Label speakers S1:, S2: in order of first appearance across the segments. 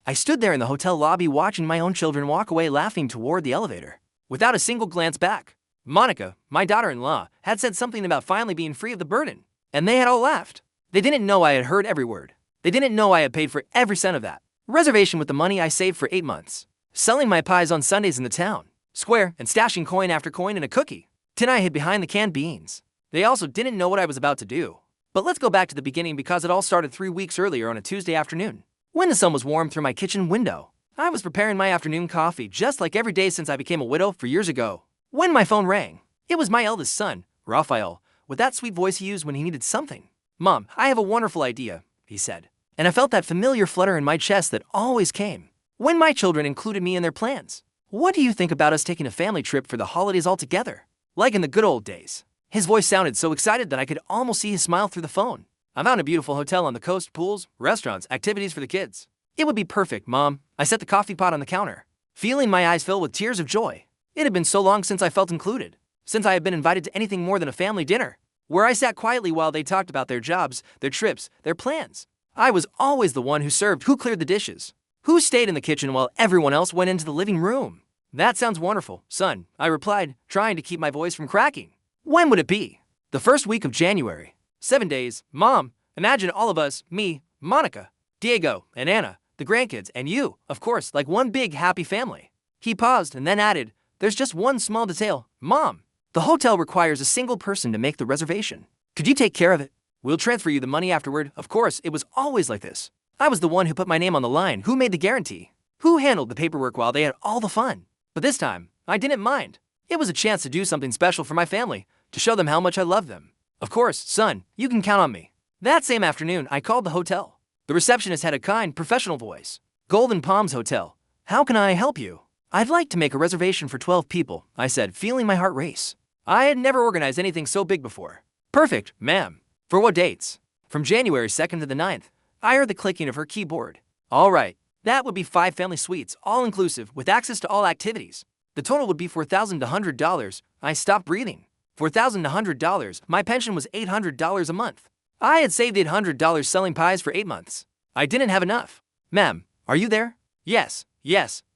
S1: I stood there in the hotel lobby watching my own children walk away laughing toward the elevator, without a single glance back. Monica, my daughter-in-law, had said something about finally being free of the burden, and they had all laughed. They didn't know I had heard every word. They didn't know I had paid for every cent of that reservation with the money I saved for 8 months, selling my pies on Sundays in the town square and stashing coin after coin in a cookie tin I hid behind the canned beans. They also didn't know what I was about to do. But let's go back to the beginning because it all started 3 weeks earlier on a Tuesday afternoon, when the sun was warm through my kitchen window. I was preparing my afternoon coffee just like every day since I became a widow 4 years ago, when my phone rang. It was my eldest son, Raphael, with that sweet voice he used when he needed something. "Mom, I have a wonderful idea," he said, and I felt that familiar flutter in my chest that always came when my children included me in their plans. "What do you think about us taking a family trip for the holidays all together, like in the good old days?" His voice sounded so excited that I could almost see his smile through the phone. "I found a beautiful hotel on the coast, pools, restaurants, activities for the kids. It would be perfect, Mom." I set the coffee pot on the counter, feeling my eyes fill with tears of joy. It had been so long since I felt included, since I had been invited to anything more than a family dinner, where I sat quietly while they talked about their jobs, their trips, their plans. I was always the one who served, who cleared the dishes, who stayed in the kitchen while everyone else went into the living room. "That sounds wonderful, son," I replied, trying to keep my voice from cracking. "When would it be?" "The first week of January. 7 days, Mom. Imagine all of us, me, Monica, Diego, and Anna, the grandkids, and you, of course, like one big happy family." He paused and then added, "There's just one small detail, Mom. The hotel requires a single person to make the reservation. Could you take care of it? We'll transfer you the money afterward." Of course, it was always like this. I was the one who put my name on the line, who made the guarantee, who handled the paperwork while they had all the fun. But this time, I didn't mind. It was a chance to do something special for my family, to show them how much I love them. "Of course, son, you can count on me." That same afternoon, I called the hotel. The receptionist had a kind, professional voice. "Golden Palms Hotel. How can I help you?" "I'd like to make a reservation for 12 people," I said, feeling my heart race. I had never organized anything so big before. "Perfect, ma'am. For what dates?" "From January 2nd to the 9th. I heard the clicking of her keyboard. "All right. That would be 5 family suites, all-inclusive, with access to all activities. The total would be $4,100. I stopped breathing. $4,100. My pension was $800 a month. I had saved $800 selling pies for 8 months. I didn't have enough. "Ma'am, are you there?" Yes.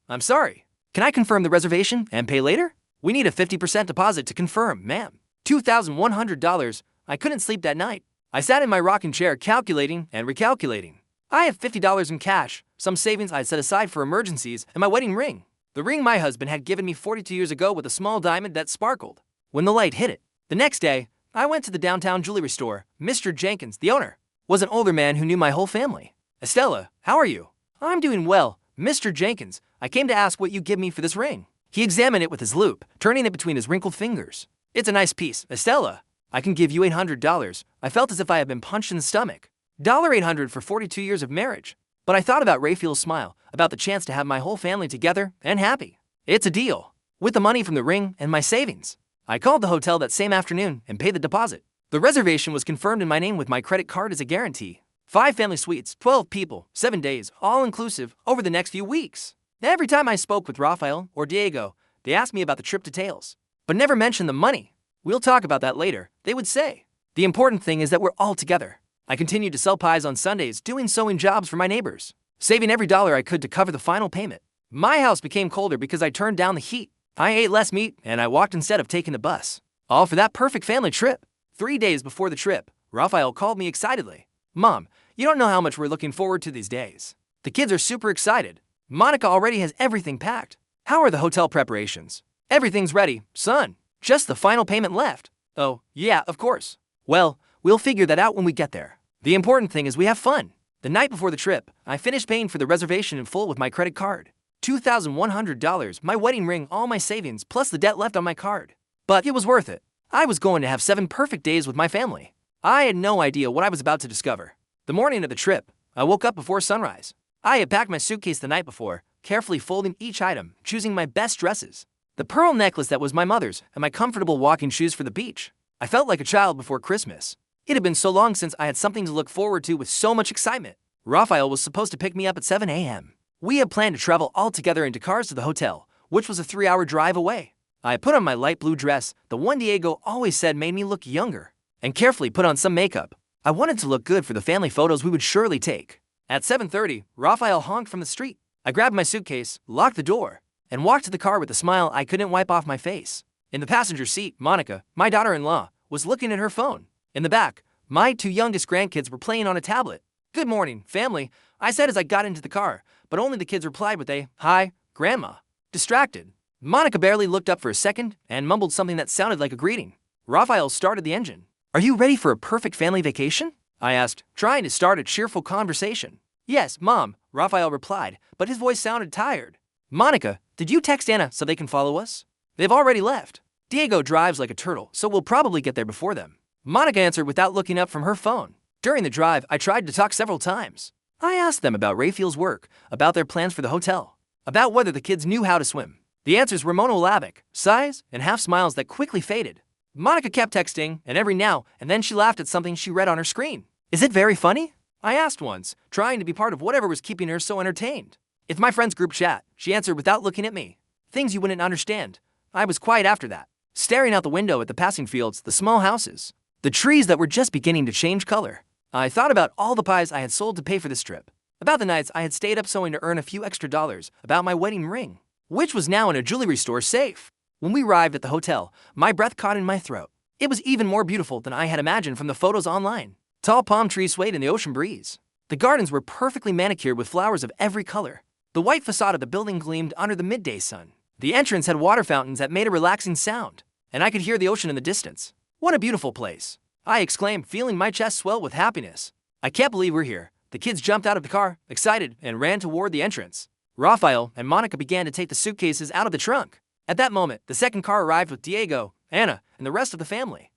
S1: I'm sorry. Can I confirm the reservation and pay later?" "We need a 50% deposit to confirm, ma'am." $2,100. I couldn't sleep that night. I sat in my rocking chair calculating and recalculating. I have $50 in cash, some savings I'd set aside for emergencies, and my wedding ring. The ring my husband had given me 42 years ago with a small diamond that sparkled when the light hit it. The next day, I went to the downtown jewelry store. Mr. Jenkins, the owner, was an older man who knew my whole family. "Estella, how are you?" "I'm doing well, Mr. Jenkins. I came to ask what you give me for this ring." He examined it with his loupe, turning it between his wrinkled fingers. "It's a nice piece, Estella. I can give you $800. I felt as if I had been punched in the stomach. $800 for 42 years of marriage. But I thought about Raphael's smile, about the chance to have my whole family together and happy. "It's a deal." With the money from the ring and my savings, I called the hotel that same afternoon and paid the deposit. The reservation was confirmed in my name with my credit card as a guarantee. 5 family suites, 12 people, 7 days, all-inclusive, over the next few weeks. Every time I spoke with Raphael or Diego, they asked me about the trip details, but never mentioned the money. "We'll talk about that later," they would say. "The important thing is that we're all together." I continued to sell pies on Sundays, doing sewing jobs for my neighbors, saving every dollar I could to cover the final payment. My house became colder because I turned down the heat. I ate less meat, and I walked instead of taking the bus. All for that perfect family trip. 3 days before the trip, Raphael called me excitedly. "Mom, you don't know how much we're looking forward to these days. The kids are super excited. Monica already has everything packed." "How are the hotel preparations?" "Everything's ready, son. Just the final payment left." "Oh, yeah, of course." "Well, we'll figure that out when we get there. The important thing is we have fun." The night before the trip, I finished paying for the reservation in full with my credit card. $2,100, my wedding ring, all my savings, plus the debt left on my card. But it was worth it. I was going to have 7 perfect days with my family. I had no idea what I was about to discover. The morning of the trip, I woke up before sunrise. I had packed my suitcase the night before, carefully folding each item, choosing my best dresses, the pearl necklace that was my mother's, and my comfortable walking shoes for the beach. I felt like a child before Christmas. It had been so long since I had something to look forward to with so much excitement. Raphael was supposed to pick me up at 7 a.m. We had planned to travel all together into cars to the hotel, which was a 3-hour drive away. I put on my light blue dress, the one Diego always said made me look younger, and carefully put on some makeup. I wanted to look good for the family photos we would surely take. At 7:30, Raphael honked from the street. I grabbed my suitcase, locked the door, and walked to the car with a smile I couldn't wipe off my face. In the passenger seat, Monica, my daughter-in-law, was looking at her phone. In the back, my two youngest grandkids were playing on a tablet. "Good morning, family," I said as I got into the car, but only the kids replied with a, "Hi, Grandma." Distracted, Monica barely looked up for a second and mumbled something that sounded like a greeting. Raphael started the engine. "Are you ready for a perfect family vacation?" I asked, trying to start a cheerful conversation. "Yes, Mom," Raphael replied, but his voice sounded tired. "Monica, did you text Anna so they can follow us?" "They've already left. Diego drives like a turtle, so we'll probably get there before them," Monica answered without looking up from her phone. During the drive, I tried to talk several times. I asked them about Raphael's work, about their plans for the hotel, about whether the kids knew how to swim. The answers were monosyllabic, sighs, and half smiles that quickly faded. Monica kept texting, and every now and then she laughed at something she read on her screen. "Is it very funny?" I asked once, trying to be part of whatever was keeping her so entertained. "It's my friend's group chat," she answered without looking at me. "Things you wouldn't understand." I was quiet after that, staring out the window at the passing fields, the small houses, the trees that were just beginning to change color. I thought about all the pies I had sold to pay for this trip, about the nights I had stayed up sewing to earn a few extra dollars, about my wedding ring, which was now in a jewelry store safe. When we arrived at the hotel, my breath caught in my throat. It was even more beautiful than I had imagined from the photos online. Tall palm trees swayed in the ocean breeze. The gardens were perfectly manicured with flowers of every color. The white facade of the building gleamed under the midday sun. The entrance had water fountains that made a relaxing sound, and I could hear the ocean in the distance. "What a beautiful place," I exclaimed, feeling my chest swell with happiness. "I can't believe we're here." The kids jumped out of the car, excited, and ran toward the entrance. Raphael and Monica began to take the suitcases out of the trunk. At that moment, the second car arrived with Diego, Anna, and the rest of the family.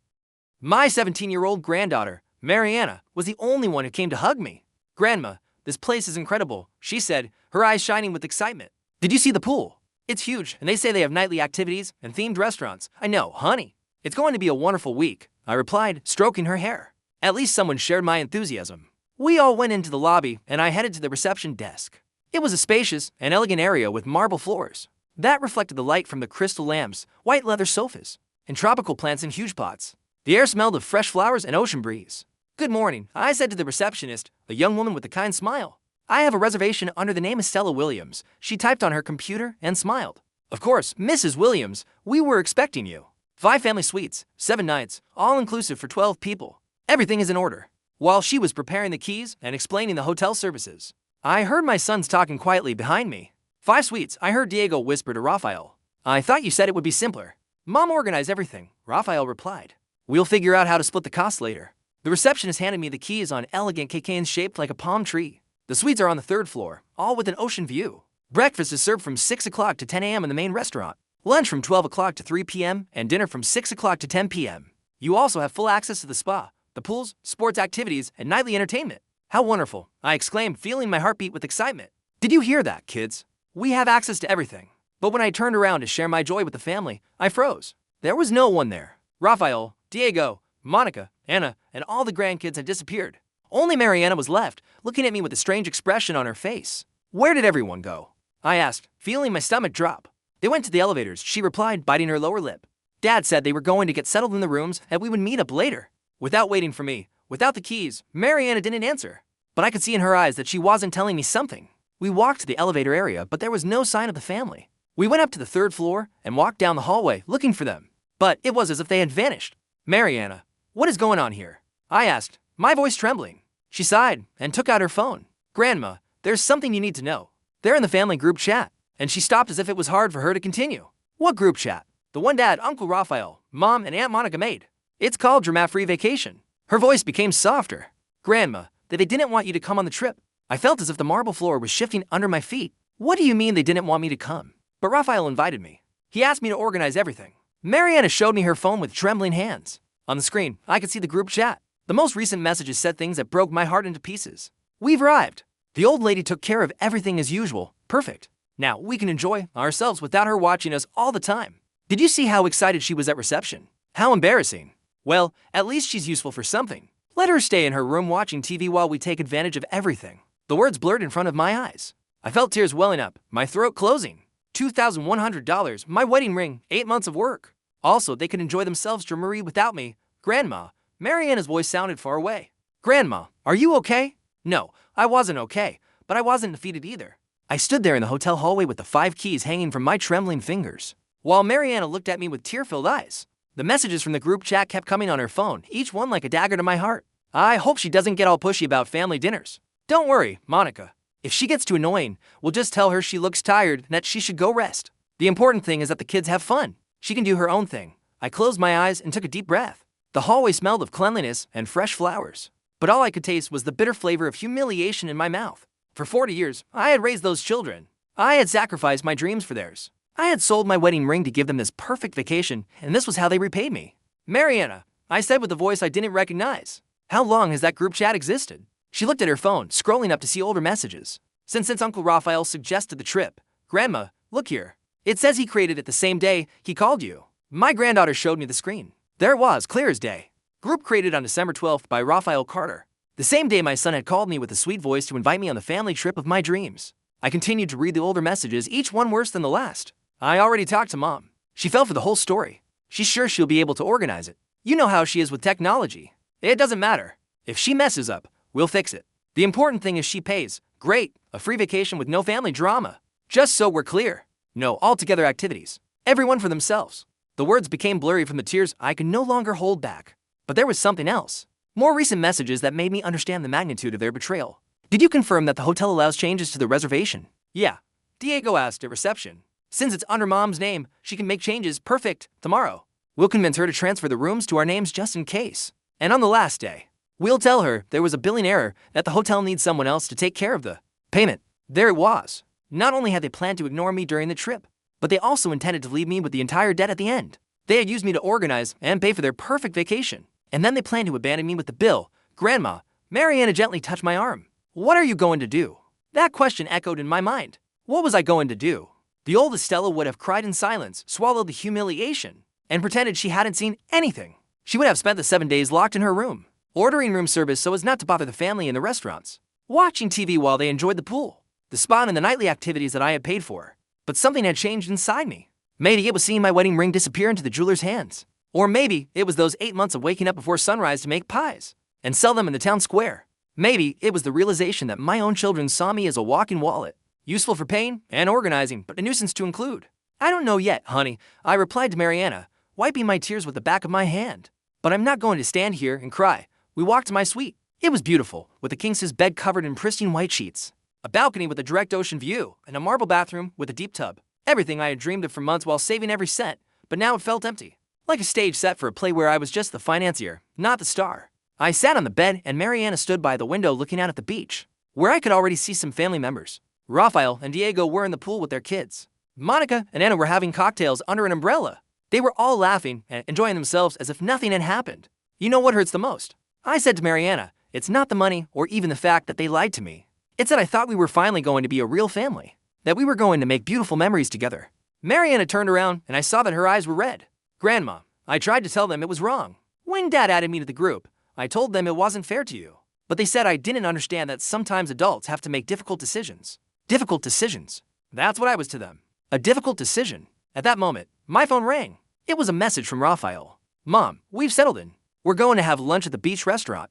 S1: My 17-year-old granddaughter, Mariana, was the only one who came to hug me. "Grandma, this place is incredible," she said, her eyes shining with excitement. "Did you see the pool? It's huge, and they say they have nightly activities and themed restaurants." "I know, honey. It's going to be a wonderful week," I replied, stroking her hair. At least someone shared my enthusiasm. We all went into the lobby, and I headed to the reception desk. It was a spacious and elegant area with marble floors that reflected the light from the crystal lamps, white leather sofas, and tropical plants in huge pots. The air smelled of fresh flowers and ocean breeze. "Good morning," I said to the receptionist, a young woman with a kind smile. "I have a reservation under the name of Stella Williams." She typed on her computer and smiled. "Of course, Mrs. Williams, we were expecting you. 5 family suites, 7 nights, all inclusive for 12 people. Everything is in order." While she was preparing the keys and explaining the hotel services, I heard my sons talking quietly behind me. 5 suites, I heard Diego whisper to Raphael. "I thought you said it would be simpler." "Mom organized everything," Raphael replied. "We'll figure out how to split the cost later." The receptionist handed me the keys on elegant canes shaped like a palm tree. The suites are on the 3rd floor, all with an ocean view. Breakfast is served from 6 o'clock to 10 a.m. in the main restaurant, lunch from 12 o'clock to 3 p.m., and dinner from 6 o'clock to 10 p.m. You also have full access to the spa, the pools, sports activities, and nightly entertainment. "How wonderful," I exclaimed, feeling my heartbeat with excitement. "Did you hear that, kids? We have access to everything." But when I turned around to share my joy with the family, I froze. There was no one there. Raphael, Diego, Monica, Anna, and all the grandkids had disappeared. Only Mariana was left, looking at me with a strange expression on her face. "Where did everyone go?" I asked, feeling my stomach drop. "They went to the elevators," she replied, biting her lower lip. "Dad said they were going to get settled in the rooms and we would meet up later." Without waiting for me, without the keys, Mariana didn't answer. But I could see in her eyes that she wasn't telling me something. We walked to the elevator area, but there was no sign of the family. We went up to the 3rd floor and walked down the hallway looking for them. But it was as if they had vanished. "Mariana, what is going on here?" I asked, my voice trembling. She sighed and took out her phone. "Grandma, there's something you need to know. They're in the family group chat." And she stopped as if it was hard for her to continue. "What group chat?" "The one Dad, Uncle Raphael, Mom, and Aunt Monica made. It's called Drama-Free Vacation." Her voice became softer. "Grandma, they didn't want you to come on the trip." I felt as if the marble floor was shifting under my feet. "What do you mean they didn't want me to come?" "But Raphael invited me. He asked me to organize everything." Mariana showed me her phone with trembling hands. On the screen, I could see the group chat. The most recent messages said things that broke my heart into pieces. "We've arrived. The old lady took care of everything as usual. Perfect. Now we can enjoy ourselves without her watching us all the time. Did you see how excited she was at reception? How embarrassing. Well, at least she's useful for something. Let her stay in her room watching TV while we take advantage of everything." The words blurred in front of my eyes. I felt tears welling up, my throat closing. $2,100, my wedding ring, 8 months of work. Also, they could enjoy themselves to Marie without me. "Grandma," Mariana's voice sounded far away. "Grandma, are you okay?" "No, I wasn't okay, but I wasn't defeated either. I stood there in the hotel hallway with the 5 keys hanging from my trembling fingers, while Mariana looked at me with tear-filled eyes. The messages from the group chat kept coming on her phone, each one like a dagger to my heart. I hope she doesn't get all pushy about family dinners. Don't worry, Monica. If she gets too annoying, we'll just tell her she looks tired and that she should go rest. The important thing is that the kids have fun. She can do her own thing. I closed my eyes and took a deep breath. The hallway smelled of cleanliness and fresh flowers, but all I could taste was the bitter flavor of humiliation in my mouth. For 40 years, I had raised those children. I had sacrificed my dreams for theirs. I had sold my wedding ring to give them this perfect vacation, and this was how they repaid me. Mariana, I said with a voice I didn't recognize. How long has that group chat existed? She looked at her phone, scrolling up to see older messages. Since Uncle Raphael suggested the trip. Grandma, look here. It says he created it the same day he called you. My granddaughter showed me the screen. There it was, clear as day. Group created on December 12th by Raphael Carter. The same day my son had called me with a sweet voice to invite me on the family trip of my dreams. I continued to read the older messages, each one worse than the last. I already talked to Mom. She fell for the whole story. She's sure she'll be able to organize it. You know how she is with technology. It doesn't matter. If she messes up, we'll fix it. The important thing is she pays. Great, a free vacation with no family drama. Just so we're clear. No all-together activities. Everyone for themselves. The words became blurry from the tears I could no longer hold back. But there was something else. More recent messages that made me understand the magnitude of their betrayal. Did you confirm that the hotel allows changes to the reservation? Yeah. Diego asked at reception. Since it's under Mom's name, she can make changes perfect tomorrow. We'll convince her to transfer the rooms to our names just in case. And on the last day, we'll tell her there was a billing error, that the hotel needs someone else to take care of the payment. There it was. Not only had they planned to ignore me during the trip, but they also intended to leave me with the entire debt at the end. They had used me to organize and pay for their perfect vacation. And then they planned to abandon me with the bill. Grandma, Mariana gently touched my arm. What are you going to do? That question echoed in my mind. What was I going to do? The old Estella would have cried in silence, swallowed the humiliation, and pretended she hadn't seen anything. She would have spent the 7 days locked in her room, ordering room service so as not to bother the family in the restaurants, watching TV while they enjoyed the pool, the spa and the nightly activities that I had paid for. But something had changed inside me. Maybe it was seeing my wedding ring disappear into the jeweler's hands. Or maybe it was those 8 months of waking up before sunrise to make pies and sell them in the town square. Maybe it was the realization that my own children saw me as a walking wallet, useful for paying and organizing, but a nuisance to include. I don't know yet, honey, I replied to Mariana, wiping my tears with the back of my hand. But I'm not going to stand here and cry. We walked to my suite. It was beautiful, with a king-size bed covered in pristine white sheets, a balcony with a direct ocean view, and a marble bathroom with a deep tub. Everything I had dreamed of for months while saving every cent, but now it felt empty. Like a stage set for a play where I was just the financier, not the star. I sat on the bed and Mariana stood by the window looking out at the beach, where I could already see some family members. Raphael and Diego were in the pool with their kids. Monica and Anna were having cocktails under an umbrella. They were all laughing and enjoying themselves as if nothing had happened. You know what hurts the most? I said to Mariana, it's not the money or even the fact that they lied to me. It's that I thought we were finally going to be a real family, that we were going to make beautiful memories together. Mariana turned around and I saw that her eyes were red. Grandma, I tried to tell them it was wrong. When Dad added me to the group, I told them it wasn't fair to you. But they said I didn't understand that sometimes adults have to make difficult decisions. Difficult decisions. That's what I was to them. A difficult decision. At that moment, my phone rang. It was a message from Raphael. Mom, we've settled in. We're going to have lunch at the beach restaurant.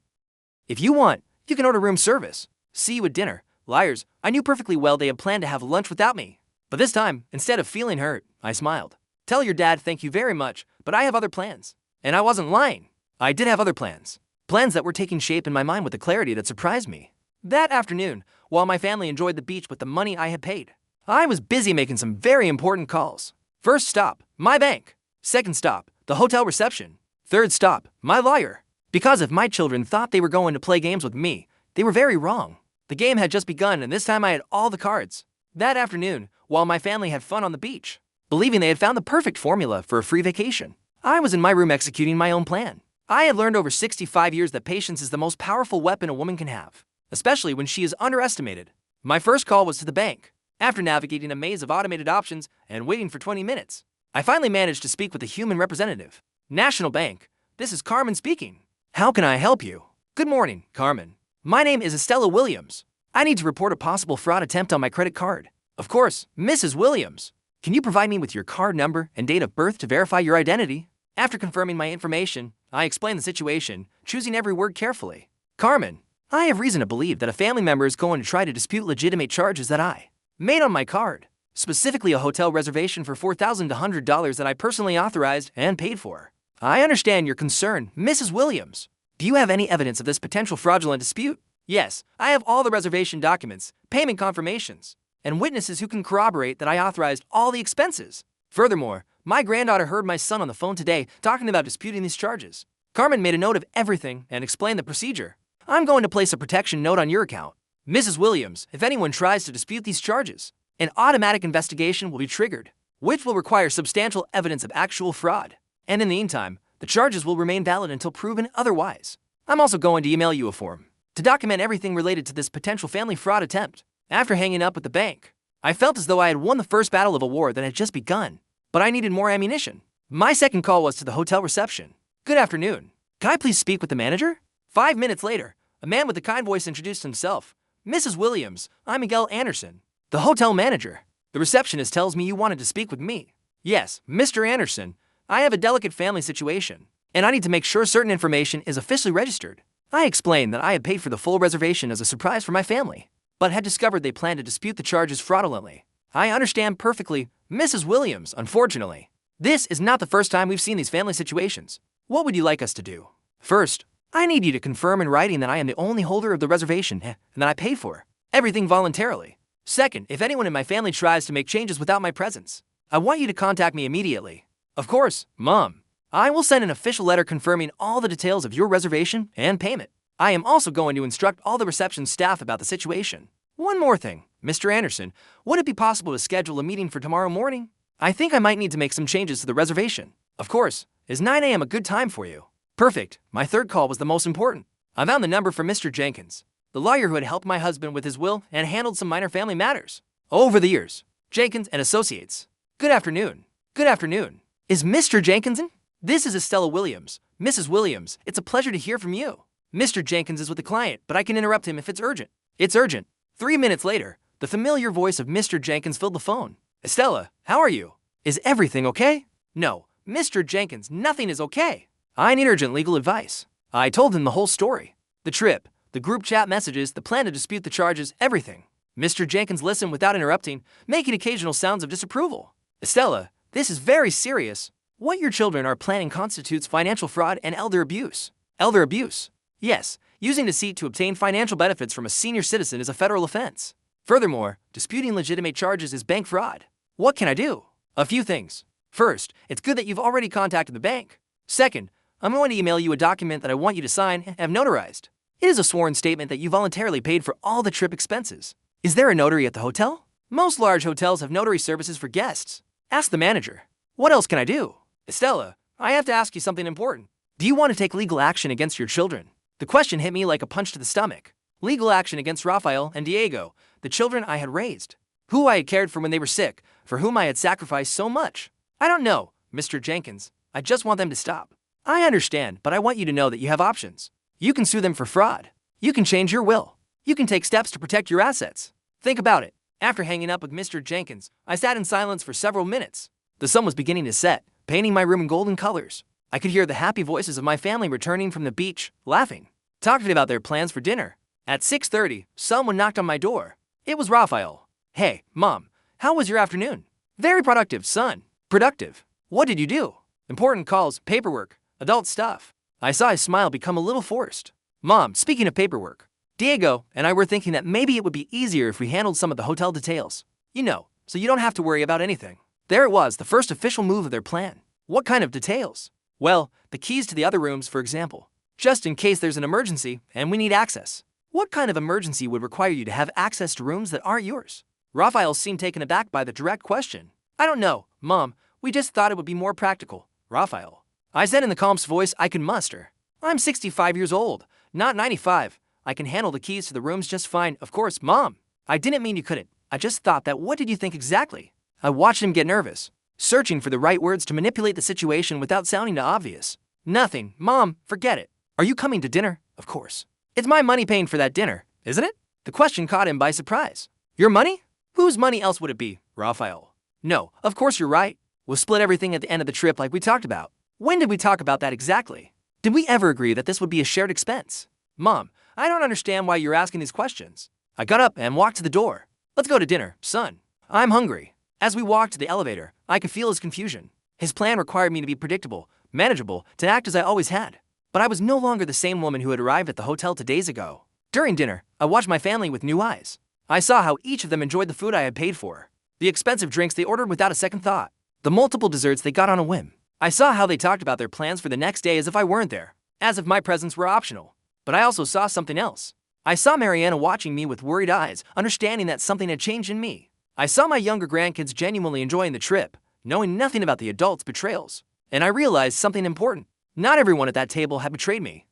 S1: If you want, you can order room service. See you at dinner. Liars, I knew perfectly well they had planned to have lunch without me. But this time, instead of feeling hurt, I smiled. Tell your dad thank you very much, but I have other plans. And I wasn't lying. I did have other plans. Plans that were taking shape in my mind with a clarity that surprised me. That afternoon, while my family enjoyed the beach with the money I had paid, I was busy making some very important calls. First stop, my bank. Second stop, the hotel reception. Third stop, my lawyer. Because if my children thought they were going to play games with me, they were very wrong. The game had just begun and this time I had all the cards. That afternoon, while my family had fun on the beach, believing they had found the perfect formula for a free vacation, I was in my room executing my own plan. I had learned over 65 years that patience is the most powerful weapon a woman can have, especially when she is underestimated. My first call was to the bank. After navigating a maze of automated options and waiting for 20 minutes, I finally managed to speak with a human representative. National Bank, this is Carmen speaking. How can I help you? Good morning, Carmen. My name is Estella Williams. I need to report a possible fraud attempt on my credit card. Of course, Mrs. Williams. Can you provide me with your card number and date of birth to verify your identity? After confirming my information, I explained the situation, choosing every word carefully. Carmen, I have reason to believe that a family member is going to try to dispute legitimate charges that I made on my card, specifically a hotel reservation for $4,100 that I personally authorized and paid for. I understand your concern, Mrs. Williams. Do you have any evidence of this potential fraudulent dispute? Yes, I have all the reservation documents, payment confirmations, and witnesses who can corroborate that I authorized all the expenses. Furthermore, my granddaughter heard my son on the phone today talking about disputing these charges. Carmen made a note of everything and explained the procedure. I'm going to place a protection note on your account. Mrs. Williams, if anyone tries to dispute these charges, an automatic investigation will be triggered, which will require substantial evidence of actual fraud. And in the meantime, the charges will remain valid until proven otherwise. I'm also going to email you a form to document everything related to this potential family fraud attempt. After hanging up with the bank, I felt as though I had won the first battle of a war that had just begun, but I needed more ammunition. My second call was to the hotel reception. Good afternoon. Can I please speak with the manager? 5 minutes later, a man with a kind voice introduced himself. Mrs. Williams, I'm Miguel Anderson, the hotel manager. The receptionist tells me you wanted to speak with me. Yes, Mr. Anderson, I have a delicate family situation, and I need to make sure certain information is officially registered. I explained that I had paid for the full reservation as a surprise for my family, but had discovered they planned to dispute the charges fraudulently. I understand perfectly, Mrs. Williams, unfortunately. This is not the first time we've seen these family situations. What would you like us to do? First, I need you to confirm in writing that I am the only holder of the reservation and that I paid for everything voluntarily. Second, if anyone in my family tries to make changes without my presence, I want you to contact me immediately. Of course, Mom. I will send an official letter confirming all the details of your reservation and payment. I am also going to instruct all the reception staff about the situation. One more thing, Mr. Anderson, would it be possible to schedule a meeting for tomorrow morning? I think I might need to make some changes to the reservation. Of course, is 9 a.m. a good time for you? Perfect. My third call was the most important. I found the number for Mr. Jenkins, the lawyer who had helped my husband with his will and handled some minor family matters over the years. Jenkins and Associates. Good afternoon. Good afternoon. Is Mr. Jenkins in? This is Estella Williams. Mrs. Williams, it's a pleasure to hear from you. Mr. Jenkins is with the client, but I can interrupt him if it's urgent. It's urgent. 3 minutes later, the familiar voice of Mr. Jenkins filled the phone. Estella, how are you? Is everything okay? No, Mr. Jenkins, nothing is okay. I need urgent legal advice. I told him the whole story. The trip, the group chat messages, the plan to dispute the charges, everything. Mr. Jenkins listened without interrupting, making occasional sounds of disapproval. Estella, this is very serious. What your children are planning constitutes financial fraud and elder abuse. Elder abuse? Yes, using deceit to obtain financial benefits from a senior citizen is a federal offense. Furthermore, disputing legitimate charges is bank fraud. What can I do? A few things. First, it's good that you've already contacted the bank. Second, I'm going to email you a document that I want you to sign and have notarized. It is a sworn statement that you voluntarily paid for all the trip expenses. Is there a notary at the hotel? Most large hotels have notary services for guests. Ask the manager. What else can I do? Estella, I have to ask you something important. Do you want to take legal action against your children? The question hit me like a punch to the stomach. Legal action against Rafael and Diego, the children I had raised, who I had cared for when they were sick, for whom I had sacrificed so much. I don't know, Mr. Jenkins. I just want them to stop. I understand, but I want you to know that you have options. You can sue them for fraud. You can change your will. You can take steps to protect your assets. Think about it. After hanging up with Mr. Jenkins, I sat in silence for several minutes. The sun was beginning to set, painting my room in golden colors. I could hear the happy voices of my family returning from the beach, laughing, talking about their plans for dinner. At 6:30, someone knocked on my door. It was Rafael. Hey, Mom, how was your afternoon? Very productive, son. Productive. What did you do? Important calls, paperwork, adult stuff. I saw his smile become a little forced. Mom, speaking of paperwork, Diego and I were thinking that maybe it would be easier if we handled some of the hotel details. You know, so you don't have to worry about anything. There it was, the first official move of their plan. What kind of details? Well, the keys to the other rooms, for example. Just in case there's an emergency and we need access. What kind of emergency would require you to have access to rooms that aren't yours? Raphael seemed taken aback by the direct question. I don't know, Mom. We just thought it would be more practical. Raphael. I said in the calmest voice I could muster. I'm 65 years old, not 95. I can handle the keys to the rooms just fine. Of course, Mom. I didn't mean you couldn't. I just thought that what did you think exactly? I watched him get nervous, searching for the right words to manipulate the situation without sounding too obvious. Nothing. Mom, forget it. Are you coming to dinner? Of course. It's my money paying for that dinner, isn't it? The question caught him by surprise. Your money? Whose money else would it be, Raphael? No, of course you're right. We'll split everything at the end of the trip like we talked about. When did we talk about that exactly? Did we ever agree that this would be a shared expense? Mom, I don't understand why you're asking these questions. I got up and walked to the door. Let's go to dinner, son. I'm hungry. As we walked to the elevator, I could feel his confusion. His plan required me to be predictable, manageable, to act as I always had. But I was no longer the same woman who had arrived at the hotel 2 days ago. During dinner, I watched my family with new eyes. I saw how each of them enjoyed the food I had paid for. The expensive drinks they ordered without a second thought. The multiple desserts they got on a whim. I saw how they talked about their plans for the next day as if I weren't there, as if my presence were optional. But I also saw something else. I saw Mariana watching me with worried eyes, understanding that something had changed in me. I saw my younger grandkids genuinely enjoying the trip, knowing nothing about the adults' betrayals. And I realized something important. Not everyone at that table had betrayed me.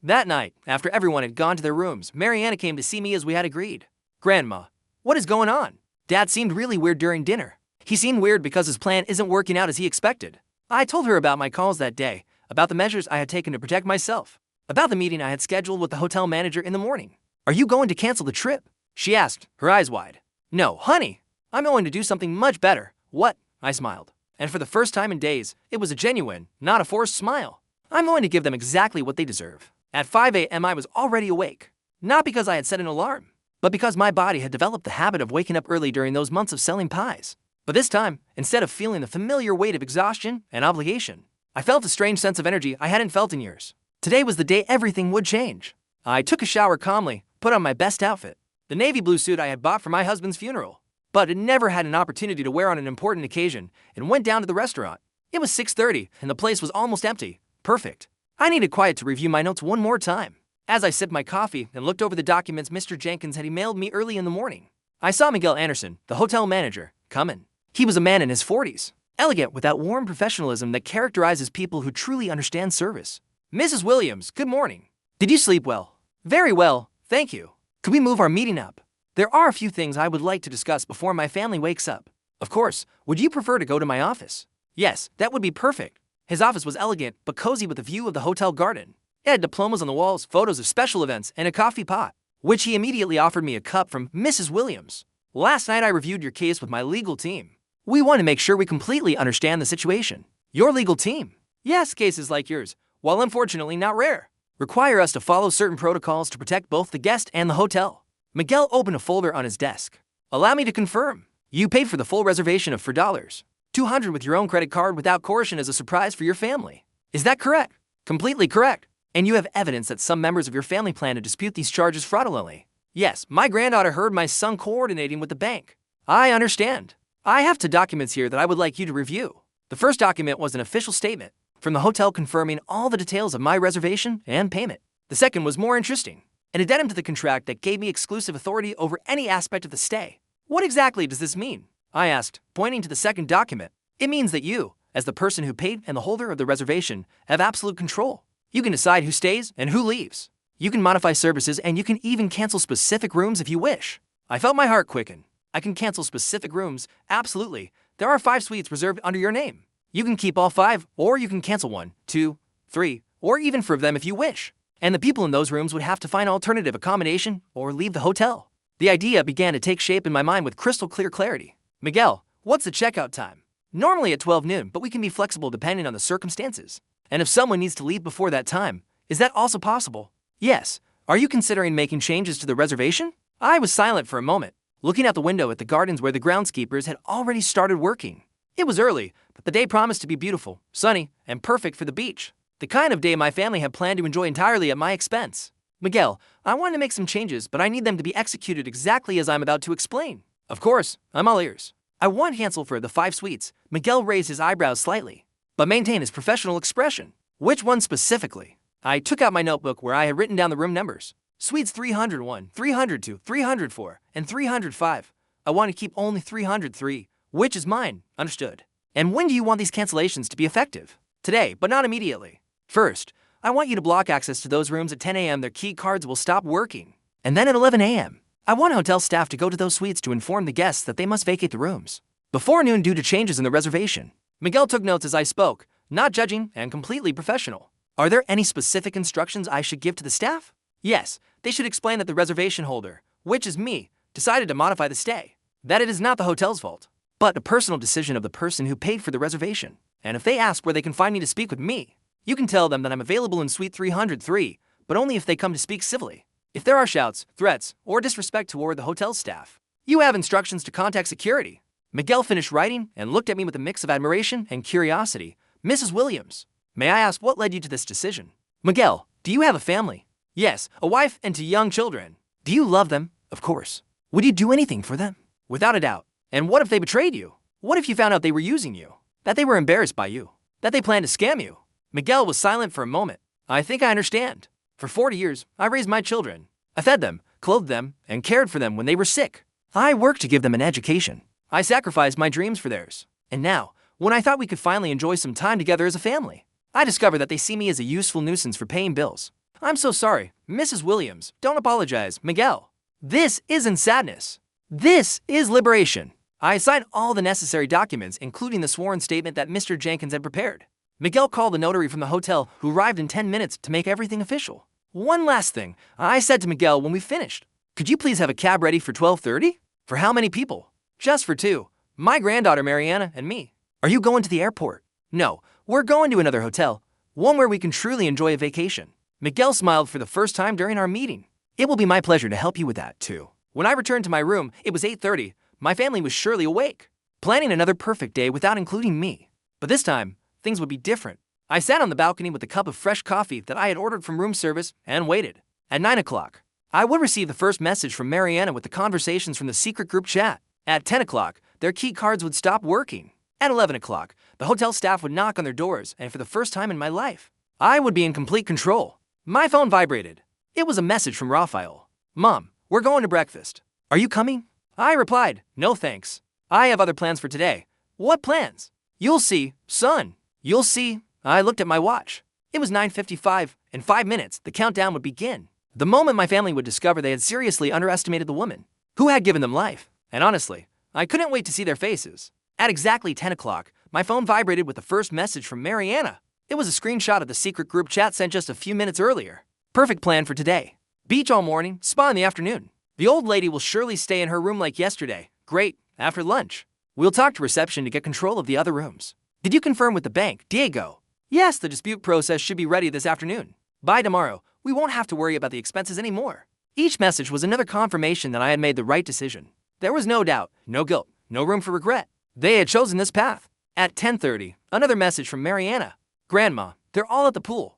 S1: That night, after everyone had gone to their rooms, Mariana came to see me as we had agreed. Grandma, what is going on? Dad seemed really weird during dinner. He seemed weird because his plan isn't working out as he expected. I told her about my calls that day, about the measures I had taken to protect myself, about the meeting I had scheduled with the hotel manager in the morning. Are you going to cancel the trip? She asked, her eyes wide. No, honey, I'm going to do something much better. What? I smiled. And for the first time in days, it was a genuine, not a forced smile. I'm going to give them exactly what they deserve. At 5 a.m. I was already awake. Not because I had set an alarm, but because my body had developed the habit of waking up early during those months of selling pies. But this time, instead of feeling the familiar weight of exhaustion and obligation, I felt a strange sense of energy I hadn't felt in years. Today was the day everything would change. I took a shower calmly, put on my best outfit, the navy blue suit I had bought for my husband's funeral, but had never had an opportunity to wear on an important occasion, and went down to the restaurant. It was 6:30, and the place was almost empty. Perfect. I needed quiet to review my notes one more time. As I sipped my coffee and looked over the documents Mr. Jenkins had emailed me early in the morning, I saw Miguel Anderson, the hotel manager, come in. He was a man in his 40s, elegant with that warm professionalism that characterizes people who truly understand service. Mrs. Williams, good morning. Did you sleep well? Very well, thank you. Could we move our meeting up? There are a few things I would like to discuss before my family wakes up. Of course, would you prefer to go to my office? Yes, that would be perfect. His office was elegant but cozy with a view of the hotel garden. It had diplomas on the walls, photos of special events, and a coffee pot, which he immediately offered me a cup from Mrs. Williams. Last night I reviewed your case with my legal team. We want to make sure we completely understand the situation. Your legal team? Yes, cases like yours, while unfortunately not rare, require us to follow certain protocols to protect both the guest and the hotel. Miguel opened a folder on his desk. Allow me to confirm. You paid for the full reservation of $4, $200 with your own credit card without coercion as a surprise for your family. Is that correct? Completely correct. And you have evidence that some members of your family plan to dispute these charges fraudulently. Yes, my granddaughter heard my son coordinating with the bank. I understand. I have 2 documents here that I would like you to review. The first document was an official statement from the hotel confirming all the details of my reservation and payment. The second was more interesting, an addendum to the contract that gave me exclusive authority over any aspect of the stay. What exactly does this mean? I asked, pointing to the second document. It means that you, as the person who paid and the holder of the reservation, have absolute control. You can decide who stays and who leaves. You can modify services and you can even cancel specific rooms if you wish. I felt my heart quicken. I can cancel specific rooms, absolutely. There are 5 suites reserved under your name. You can keep all 5, or you can cancel 1, 2, 3, or even 4 of them if you wish. And the people in those rooms would have to find alternative accommodation or leave the hotel. The idea began to take shape in my mind with crystal clear clarity. Miguel, what's the checkout time? Normally at 12 noon, but we can be flexible depending on the circumstances. And if someone needs to leave before that time, is that also possible? Yes. Are you considering making changes to the reservation? I was silent for a moment, looking out the window at the gardens where the groundskeepers had already started working. It was early, but the day promised to be beautiful, sunny, and perfect for the beach. The kind of day my family had planned to enjoy entirely at my expense. Miguel, I want to make some changes, but I need them to be executed exactly as I'm about to explain. Of course, I'm all ears. I want cancel for the 5 suites. Miguel raised his eyebrows slightly, but maintained his professional expression. Which one specifically? I took out my notebook where I had written down the room numbers. Suites 301, 302, 304, and 305. I want to keep only 303, which is mine. Understood. And when do you want these cancellations to be effective? Today, but not immediately. First, I want you to block access to those rooms at 10 a.m. Their key cards will stop working. And then at 11 a.m., I want hotel staff to go to those suites to inform the guests that they must vacate the rooms before noon due to changes in the reservation. Miguel took notes as I spoke, not judging and completely professional. Are there any specific instructions I should give to the staff? Yes, they should explain that the reservation holder, which is me, decided to modify the stay. That it is not the hotel's fault, but a personal decision of the person who paid for the reservation. And if they ask where they can find me to speak with me, you can tell them that I'm available in suite 303, but only if they come to speak civilly. If there are shouts, threats, or disrespect toward the hotel staff, you have instructions to contact security. Miguel finished writing and looked at me with a mix of admiration and curiosity. Mrs. Williams, may I ask what led you to this decision? Miguel, do you have a family? Yes, a wife and 2 young children. Do you love them? Of course. Would you do anything for them? Without a doubt. And what if they betrayed you? What if you found out they were using you? That they were embarrassed by you? That they planned to scam you? Miguel was silent for a moment. I think I understand. For 40 years, I raised my children. I fed them, clothed them, and cared for them when they were sick. I worked to give them an education. I sacrificed my dreams for theirs. And now, when I thought we could finally enjoy some time together as a family, I discovered that they see me as a useful nuisance for paying bills. I'm so sorry, Mrs. Williams. Don't apologize, Miguel. This isn't sadness. This is liberation. I signed all the necessary documents, including the sworn statement that Mr. Jenkins had prepared. Miguel called the notary from the hotel, who arrived in 10 minutes to make everything official. One last thing, I said to Miguel when we finished. Could you please have a cab ready for 12:30? For how many people? Just for 2. My granddaughter Mariana and me. Are you going to the airport? No, we're going to another hotel, one where we can truly enjoy a vacation. Miguel smiled for the first time during our meeting. It will be my pleasure to help you with that, too. When I returned to my room, it was 8:30. My family was surely awake, planning another perfect day without including me. But this time, things would be different. I sat on the balcony with a cup of fresh coffee that I had ordered from room service and waited. At 9 o'clock, I would receive the first message from Mariana with the conversations from the secret group chat. At 10 o'clock, their key cards would stop working. At 11 o'clock, the hotel staff would knock on their doors, and for the first time in my life, I would be in complete control. My phone vibrated. It was a message from Raphael. Mom, we're going to breakfast. Are you coming? I replied, no thanks. I have other plans for today. What plans? You'll see, son. You'll see. I looked at my watch. It was 9:55. In 5 minutes, the countdown would begin. The moment my family would discover they had seriously underestimated the woman who had given them life. And honestly, I couldn't wait to see their faces. At exactly 10 o'clock, my phone vibrated with the first message from Mariana. It was a screenshot of the secret group chat sent just a few minutes earlier. Perfect plan for today. Beach all morning, spa in the afternoon. The old lady will surely stay in her room like yesterday. Great, after lunch. We'll talk to reception to get control of the other rooms. Did you confirm with the bank, Diego? Yes, the dispute process should be ready this afternoon. By tomorrow, we won't have to worry about the expenses anymore. Each message was another confirmation that I had made the right decision. There was no doubt, no guilt, no room for regret. They had chosen this path. At 10:30, another message from Mariana. Grandma, they're all at the pool.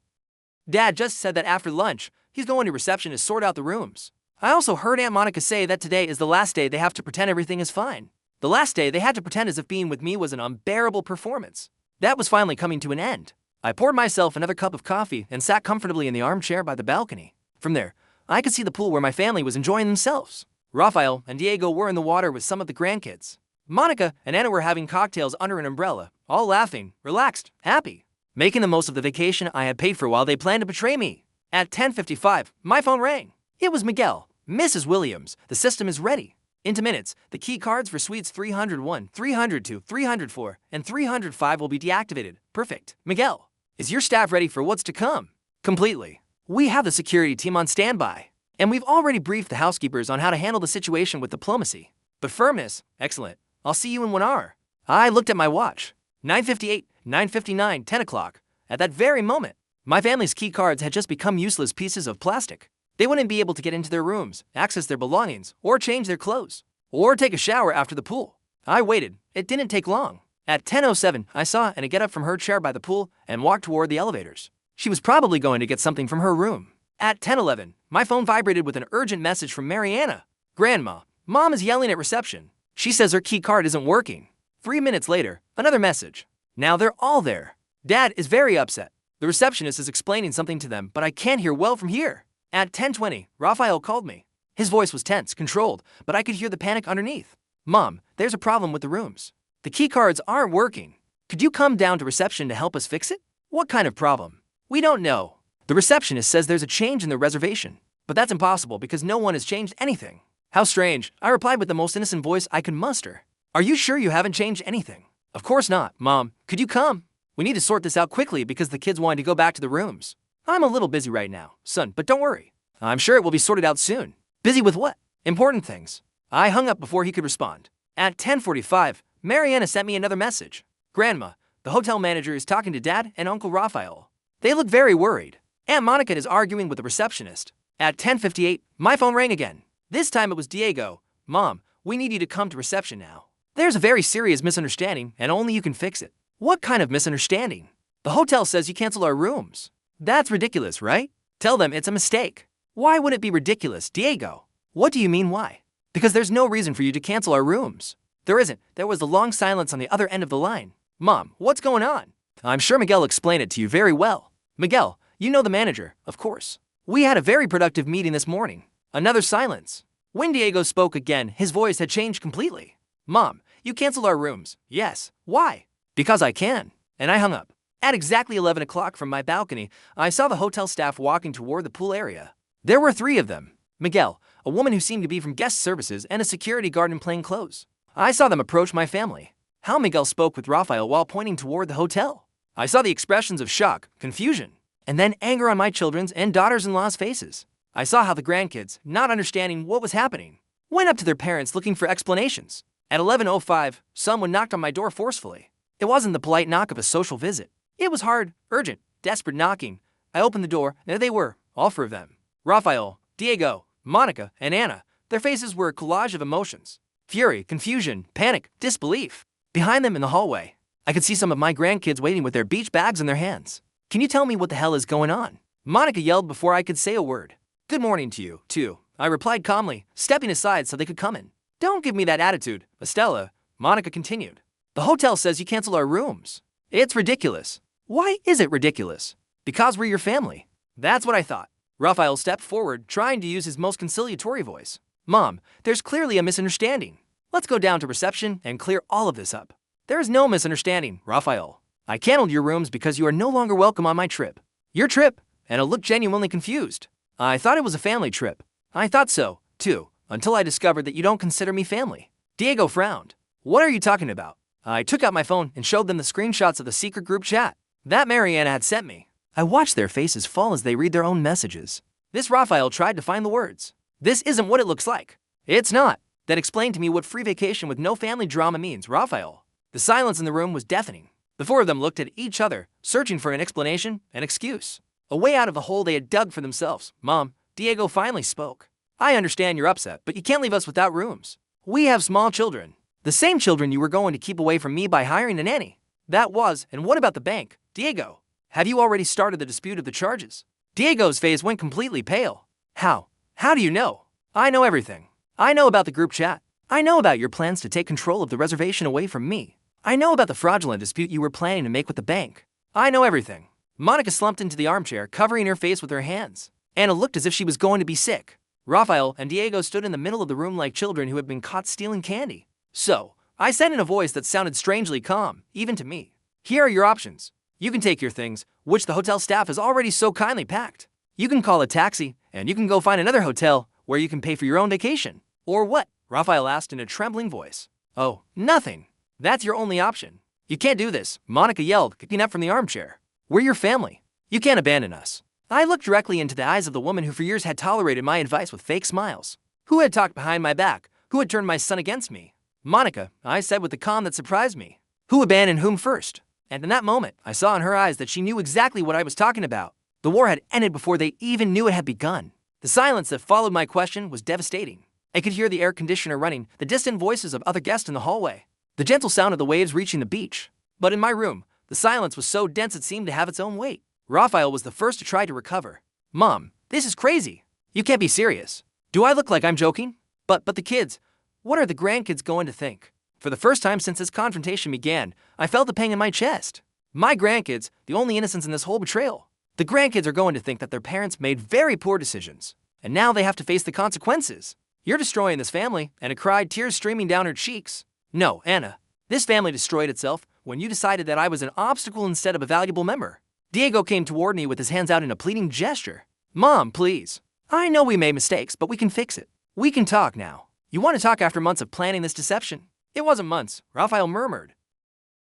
S1: Dad just said that after lunch, he's going to reception to sort out the rooms. I also heard Aunt Monica say that today is the last day they have to pretend everything is fine. The last day they had to pretend as if being with me was an unbearable performance. That was finally coming to an end. I poured myself another cup of coffee and sat comfortably in the armchair by the balcony. From there, I could see the pool where my family was enjoying themselves. Rafael and Diego were in the water with some of the grandkids. Monica and Anna were having cocktails under an umbrella, all laughing, relaxed, happy, making the most of the vacation I had paid for while they planned to betray me. At 10:55, my phone rang. It was Miguel. Mrs. Williams, the system is ready. Into minutes, the key cards for suites 301, 302, 304, and 305 will be deactivated. Perfect. Miguel, is your staff ready for what's to come? Completely. We have the security team on standby, and we've already briefed the housekeepers on how to handle the situation with diplomacy. But firmness, excellent. I'll see you in 1 hour. I looked at my watch. 9:58, 9:59, 10 o'clock. At that very moment, my family's key cards had just become useless pieces of plastic. They wouldn't be able to get into their rooms, access their belongings, or change their clothes, or take a shower after the pool. I waited. It didn't take long. At 10:07, I saw Anna get up from her chair by the pool and walk toward the elevators. She was probably going to get something from her room. At 10:11, my phone vibrated with an urgent message from Mariana. Grandma, Mom is yelling at reception. She says her key card isn't working. 3 minutes later, another message. Now they're all there. Dad is very upset. The receptionist is explaining something to them, but I can't hear well from here. At 10:20, Raphael called me. His voice was tense, controlled, but I could hear the panic underneath. Mom, there's a problem with the rooms. The key cards aren't working. Could you come down to reception to help us fix it? What kind of problem? We don't know. The receptionist says there's a change in the reservation, but that's impossible because no one has changed anything. How strange, I replied with the most innocent voice I could muster. Are you sure you haven't changed anything? Of course not, Mom. Could you come? We need to sort this out quickly because the kids wanted to go back to the rooms. I'm a little busy right now, son, but don't worry. I'm sure it will be sorted out soon. Busy with what? Important things. I hung up before he could respond. At 10:45, Mariana sent me another message. Grandma, the hotel manager is talking to Dad and Uncle Raphael. They look very worried. Aunt Monica is arguing with the receptionist, At 10:58, my phone rang again. This time it was Diego. Mom, we need you to come to reception now. There's a very serious misunderstanding, and only you can fix it. What kind of misunderstanding? The hotel says you cancel our rooms. That's ridiculous, right? Tell them it's a mistake. Why would it be ridiculous, Diego? What do you mean why? Because there's no reason for you to cancel our rooms. There isn't. There was a long silence on the other end of the line. Mom, what's going on? I'm sure Miguel explained it to you very well. Miguel, you know the manager, of course. We had a very productive meeting this morning. Another silence. When Diego spoke again, his voice had changed completely. Mom, you canceled our rooms. Yes. Why? Because I can. And I hung up. At exactly 11 o'clock from my balcony, I saw the hotel staff walking toward the pool area. There were 3 of them. Miguel, a woman who seemed to be from guest services, and a security guard in plain clothes. I saw them approach my family. How Miguel spoke with Rafael while pointing toward the hotel. I saw the expressions of shock, confusion, and then anger on my children's and daughters-in-law's faces. I saw how the grandkids, not understanding what was happening, went up to their parents looking for explanations. At 11:05, someone knocked on my door forcefully. It wasn't the polite knock of a social visit. It was hard, urgent, desperate knocking. I opened the door, and there they were, all 4 of them. Rafael, Diego, Monica, and Anna. Their faces were a collage of emotions. Fury, confusion, panic, disbelief. Behind them in the hallway, I could see some of my grandkids waiting with their beach bags in their hands. Can you tell me what the hell is going on? Monica yelled before I could say a word. Good morning to you, too. I replied calmly, stepping aside so they could come in. Don't give me that attitude, Estella, Monica continued. The hotel says you cancel our rooms. It's ridiculous. Why is it ridiculous? Because we're your family. That's what I thought. Rafael stepped forward, trying to use his most conciliatory voice. Mom, there's clearly a misunderstanding. Let's go down to reception and clear all of this up. There is no misunderstanding, Rafael. I canceled your rooms because you are no longer welcome on my trip. Your trip? Anna looked genuinely confused. I thought it was a family trip. I thought so, too, until I discovered that you don't consider me family. Diego frowned. What are you talking about? I took out my phone and showed them the screenshots of the secret group chat that Mariana had sent me. I watched their faces fall as they read their own messages. This Rafael tried to find the words. This isn't what it looks like. It's not. That explained to me what free vacation with no family drama means, Rafael. The silence in the room was deafening. The 4 of them looked at each other, searching for an explanation, an excuse. A way out of the hole they had dug for themselves. Mom, Diego finally spoke. I understand you're upset, but you can't leave us without rooms. We have small children. The same children you were going to keep away from me by hiring a nanny. That was, and what about the bank? Diego, have you already started the dispute of the charges? Diego's face went completely pale. How? How do you know? I know everything. I know about the group chat. I know about your plans to take control of the reservation away from me. I know about the fraudulent dispute you were planning to make with the bank. I know everything. Monica slumped into the armchair, covering her face with her hands. Anna looked as if she was going to be sick. Rafael and Diego stood in the middle of the room like children who had been caught stealing candy. So, I said in a voice that sounded strangely calm, even to me. Here are your options. You can take your things, which the hotel staff has already so kindly packed. You can call a taxi, and you can go find another hotel where you can pay for your own vacation. Or what? Rafael asked in a trembling voice. Oh, nothing. That's your only option. You can't do this, Monica yelled, kicking up from the armchair. We're your family. You can't abandon us. I looked directly into the eyes of the woman who for years had tolerated my advice with fake smiles. Who had talked behind my back? Who had turned my son against me? Monica, I said with a calm that surprised me. Who abandoned whom first? And in that moment, I saw in her eyes that she knew exactly what I was talking about. The war had ended before they even knew it had begun. The silence that followed my question was devastating. I could hear the air conditioner running, the distant voices of other guests in the hallway, the gentle sound of the waves reaching the beach. But in my room, the silence was so dense it seemed to have its own weight. Rafael was the first to try to recover. Mom, this is crazy. You can't be serious. Do I look like I'm joking? But the kids, what are the grandkids going to think? For the first time since this confrontation began, I felt the pang in my chest. My grandkids, the only innocents in this whole betrayal. The grandkids are going to think that their parents made very poor decisions, and now they have to face the consequences. You're destroying this family, Anna cried, tears streaming down her cheeks. No, Anna, this family destroyed itself when you decided that I was an obstacle instead of a valuable member. Diego came toward me with his hands out in a pleading gesture. Mom, please. I know we made mistakes, but we can fix it. We can talk now. You want to talk after months of planning this deception? It wasn't months, Rafael murmured.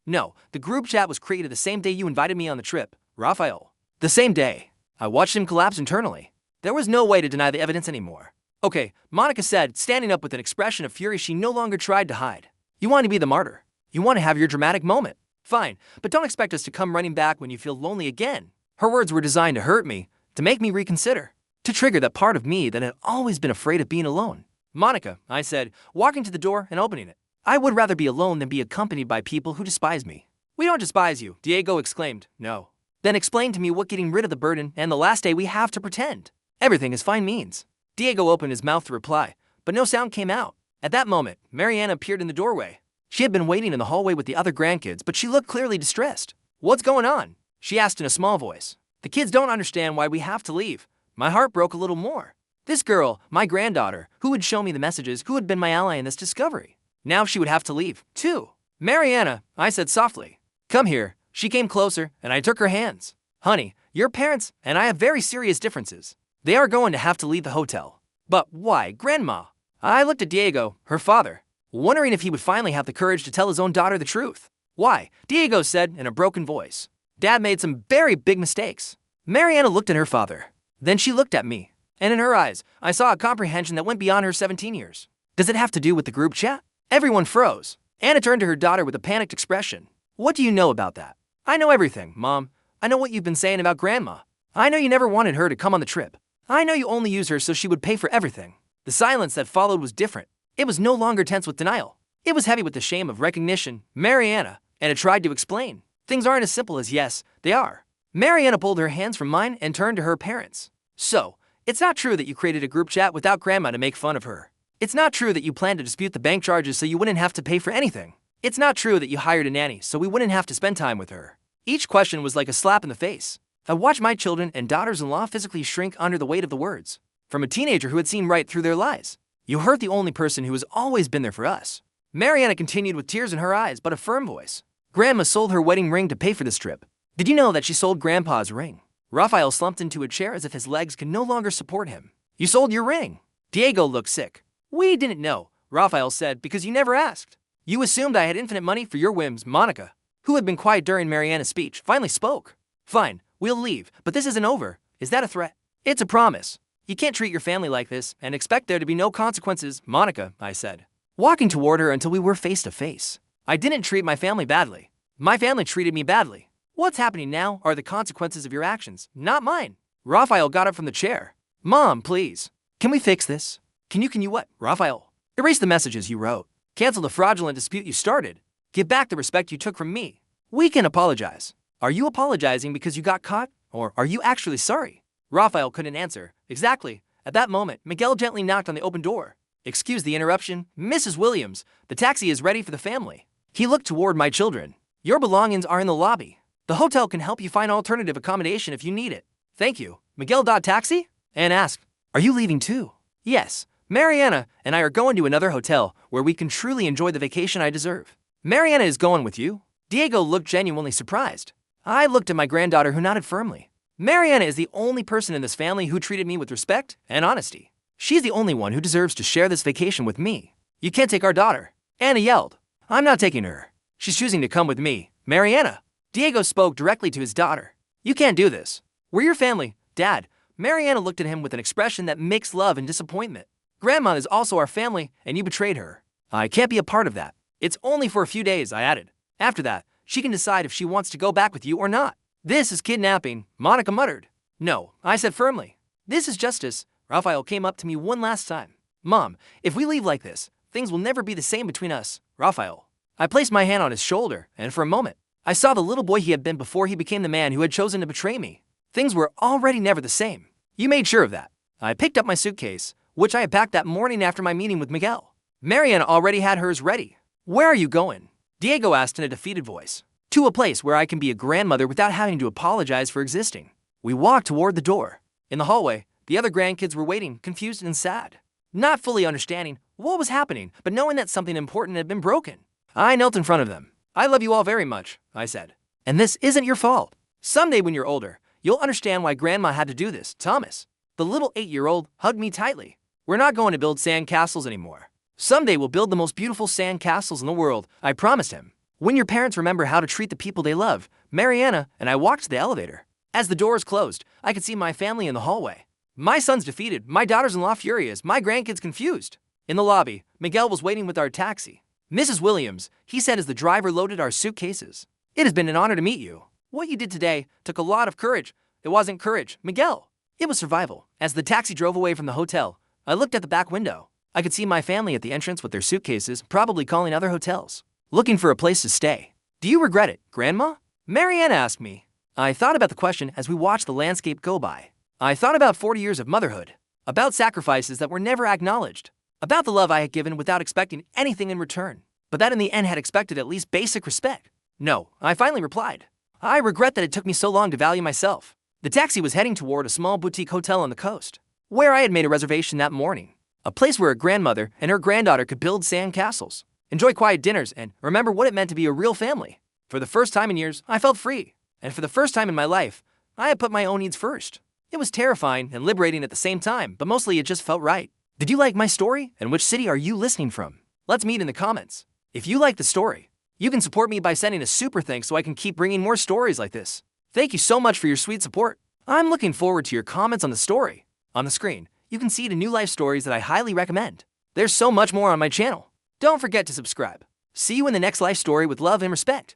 S1: No, the group chat was created the same day you invited me on the trip, Rafael. The same day. I watched him collapse internally. There was no way to deny the evidence anymore. Okay, Monica said, standing up with an expression of fury she no longer tried to hide. You want to be the martyr. You want to have your dramatic moment. Fine, but don't expect us to come running back when you feel lonely again. Her words were designed to hurt me, to make me reconsider. to trigger that part of me that had always been afraid of being alone. Monica, I said, walking to the door and opening it. I would rather be alone than be accompanied by people who despise me. We don't despise you, Diego exclaimed. No. Then explain to me what getting rid of the burden and the last day we have to pretend everything is fine means. Diego opened his mouth to reply, but no sound came out. At that moment, Mariana appeared in the doorway. She had been waiting in the hallway with the other grandkids, but she looked clearly distressed. What's going on? She asked in a small voice. The kids don't understand why we have to leave. My heart broke a little more. This girl, my granddaughter, who would show me the messages, who had been my ally in this discovery. Now she would have to leave, too. Mariana, I said softly. Come here. She came closer, and I took her hands. Honey, your parents and I have very serious differences. They are going to have to leave the hotel. But why, Grandma? I looked at Diego, her father, wondering if he would finally have the courage to tell his own daughter the truth. Why? Diego said in a broken voice. Dad made some very big mistakes. Mariana looked at her father. Then she looked at me, and in her eyes, I saw a comprehension that went beyond her 17 years. Does it have to do with the group chat? Everyone froze. Anna turned to her daughter with a panicked expression. What do you know about that? I know everything, Mom. I know what you've been saying about Grandma. I know you never wanted her to come on the trip. I know you only used her so she would pay for everything. The silence that followed was different. It was no longer tense with denial. It was heavy with the shame of recognition. Mariana, Anna tried to explain. Things aren't as simple as yes, they are. Mariana pulled her hands from mine and turned to her parents. So, it's not true that you created a group chat without Grandma to make fun of her. It's not true that you planned to dispute the bank charges so you wouldn't have to pay for anything. It's not true that you hired a nanny so we wouldn't have to spend time with her. Each question was like a slap in the face. I watched my children and daughters-in-law physically shrink under the weight of the words. From a teenager who had seen right through their lies. You hurt the only person who has always been there for us. Mariana continued with tears in her eyes but a firm voice. Grandma sold her wedding ring to pay for this trip. Did you know that she sold Grandpa's ring? Raphael slumped into a chair as if his legs could no longer support him. You sold your ring. Diego looked sick. We didn't know, Raphael said, because you never asked. You assumed I had infinite money for your whims. Monica, who had been quiet during Mariana's speech, finally spoke. Fine, we'll leave, but this isn't over. Is that a threat? It's a promise. You can't treat your family like this and expect there to be no consequences, Monica, I said, walking toward her until we were face to face. I didn't treat my family badly. My family treated me badly. What's happening now are the consequences of your actions, not mine. Raphael got up from the chair. Mom, please. Can we fix this? Can you what, Raphael? Erase the messages you wrote. Cancel the fraudulent dispute you started. Give back the respect you took from me. We can apologize. Are you apologizing because you got caught? Or are you actually sorry? Raphael couldn't answer. Exactly. At that moment, Miguel gently knocked on the open door. Excuse the interruption, Mrs. Williams. The taxi is ready for the family. He looked toward my children. Your belongings are in the lobby. The hotel can help you find alternative accommodation if you need it. Thank you. Miguel. Taxi? Anne asked. Are you leaving too? Yes. Mariana and I are going to another hotel where we can truly enjoy the vacation I deserve. Mariana is going with you? Diego looked genuinely surprised. I looked at my granddaughter who nodded firmly. Mariana is the only person in this family who treated me with respect and honesty. She's the only one who deserves to share this vacation with me. You can't take our daughter. Anna yelled. I'm not taking her. She's choosing to come with me. Mariana. Diego spoke directly to his daughter. You can't do this. We're your family, Dad. Mariana looked at him with an expression that mixed love and disappointment. Grandma is also our family, and you betrayed her. I can't be a part of that. It's only for a few days, I added. After that, she can decide if she wants to go back with you or not. This is kidnapping, Monica muttered. No, I said firmly. This is justice. Raphael came up to me one last time. Mom, if we leave like this, things will never be the same between us, Raphael. I placed my hand on his shoulder, and for a moment, I saw the little boy he had been before he became the man who had chosen to betray me. Things were already never the same. You made sure of that. I picked up my suitcase, which I had packed that morning after my meeting with Miguel. Mariana already had hers ready. Where are you going? Diego asked in a defeated voice. To a place where I can be a grandmother without having to apologize for existing. We walked toward the door. In the hallway, the other grandkids were waiting, confused and sad. Not fully understanding what was happening, but knowing that something important had been broken. I knelt in front of them. I love you all very much, I said. And this isn't your fault. Someday when you're older, you'll understand why Grandma had to do this, Thomas. The little 8-year-old hugged me tightly. We're not going to build sand castles anymore. Someday we'll build the most beautiful sand castles in the world, I promised him. When your parents remember how to treat the people they love, Mariana and I walked to the elevator. As the doors closed, I could see my family in the hallway. My son's defeated, my daughters-in-law furious, my grandkids confused. In the lobby, Miguel was waiting with our taxi. Mrs. Williams, he said as the driver loaded our suitcases. It has been an honor to meet you. What you did today took a lot of courage. It wasn't courage, Miguel. It was survival. As the taxi drove away from the hotel, I looked at the back window. I could see my family at the entrance with their suitcases, probably calling other hotels, looking for a place to stay. Do you regret it, Grandma? Marianne asked me. I thought about the question as we watched the landscape go by. I thought about 40 years of motherhood, about sacrifices that were never acknowledged, about the love I had given without expecting anything in return, but that in the end had expected at least basic respect. No, I finally replied. I regret that it took me so long to value myself. The taxi was heading toward a small boutique hotel on the coast, where I had made a reservation that morning. A place where a grandmother and her granddaughter could build sand castles, enjoy quiet dinners, and remember what it meant to be a real family. For the first time in years, I felt free. And for the first time in my life, I had put my own needs first. It was terrifying and liberating at the same time, but mostly it just felt right. Did you like my story? And which city are you listening from? Let's meet in the comments. If you like the story, you can support me by sending a super thanks so I can keep bringing more stories like this. Thank you so much for your sweet support. I'm looking forward to your comments on the story. On the screen, you can see the new life stories that I highly recommend. There's so much more on my channel. Don't forget to subscribe. See you in the next life story with love and respect.